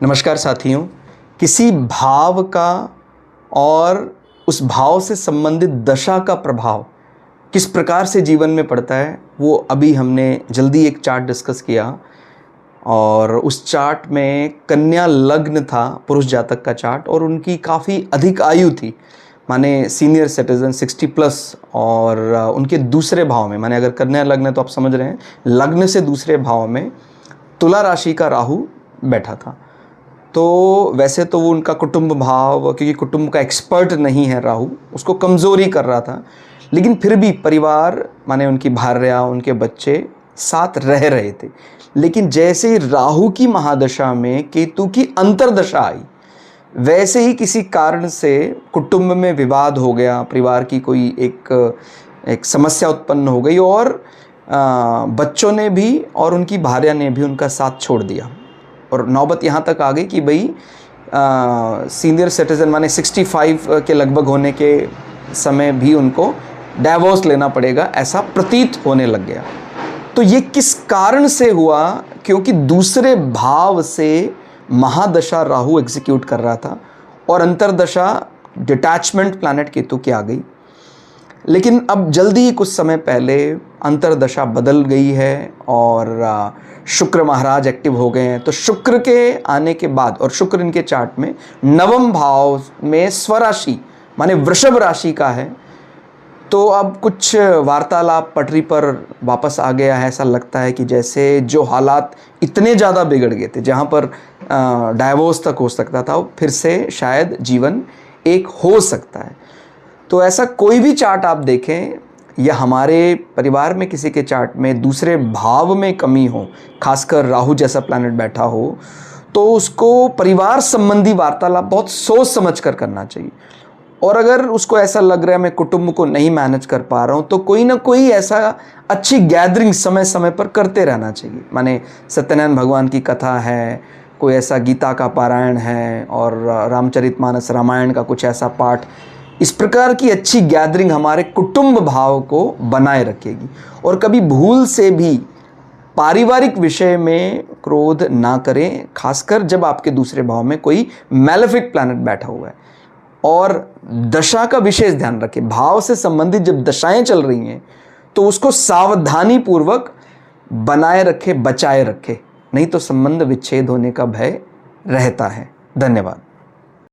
नमस्कार साथियों। किसी भाव का और उस भाव से संबंधित दशा का प्रभाव किस प्रकार से जीवन में पड़ता है, वो अभी हमने जल्दी एक चार्ट डिस्कस किया। और उस चार्ट में कन्या लग्न था, पुरुष जातक का चार्ट, और उनकी काफ़ी अधिक आयु थी, माने सीनियर सिटीजन 60 प्लस। और उनके दूसरे भाव में, माने अगर कन्या लग्न है तो आप समझ रहे हैं, लग्न से दूसरे भाव में तुला राशि का राहु बैठा था। तो वैसे तो वो उनका कुटुंब भाव, क्योंकि कुटुंब का एक्सपर्ट नहीं है राहु, उसको कमज़ोरी कर रहा था, लेकिन फिर भी परिवार माने उनकी भार्या, उनके बच्चे साथ रह रहे थे। लेकिन जैसे ही राहु की महादशा में केतु की अंतर्दशा आई, वैसे ही किसी कारण से कुटुंब में विवाद हो गया, परिवार की कोई एक समस्या उत्पन्न हो गई, और बच्चों ने भी और उनकी भार्या ने भी उनका साथ छोड़ दिया। और नौबत यहाँ तक आ गई कि भाई सीनियर सिटीज़न माने 65 के लगभग होने के समय भी उनको डाइवोर्स लेना पड़ेगा, ऐसा प्रतीत होने लग गया। तो ये किस कारण से हुआ? क्योंकि दूसरे भाव से महादशा राहु एग्जीक्यूट कर रहा था और अंतर्दशा डिटैचमेंट प्लैनेट केतु की आ गई। लेकिन अब जल्दी कुछ समय पहले अंतर्दशा बदल गई है और शुक्र महाराज एक्टिव हो गए हैं। तो शुक्र के आने के बाद, और शुक्र इनके चार्ट में नवम भाव में स्वराशि माने वृषभ राशि का है, तो अब कुछ वार्तालाप पटरी पर वापस आ गया है। ऐसा लगता है कि जैसे जो हालात इतने ज़्यादा बिगड़ गए थे, जहाँ पर डाइवोर्स तक हो सकता था, फिर से शायद जीवन एक हो सकता है। तो ऐसा कोई भी चार्ट आप देखें, या हमारे परिवार में किसी के चार्ट में दूसरे भाव में कमी हो, खासकर राहु जैसा प्लैनेट बैठा हो, तो उसको परिवार संबंधी वार्तालाप बहुत सोच समझ कर करना चाहिए। और अगर उसको ऐसा लग रहा है मैं कुटुंब को नहीं मैनेज कर पा रहा हूँ, तो कोई ना कोई ऐसा अच्छी गैदरिंग समय समय पर करते रहना चाहिए। माने सत्यनारायण भगवान की कथा है, कोई ऐसा गीता का पारायण है, और रामचरितमानस रामायण का कुछ ऐसा पाठ, इस प्रकार की अच्छी गैदरिंग हमारे कुटुंब भाव को बनाए रखेगी। और कभी भूल से भी पारिवारिक विषय में क्रोध ना करें, खासकर जब आपके दूसरे भाव में कोई मैलेफिक प्लैनेट बैठा हुआ है। और दशा का विशेष ध्यान रखें। भाव से संबंधित जब दशाएं चल रही हैं तो उसको सावधानी पूर्वक बनाए रखें, बचाए रखें, नहीं तो संबंध विच्छेद होने का भय रहता है। धन्यवाद।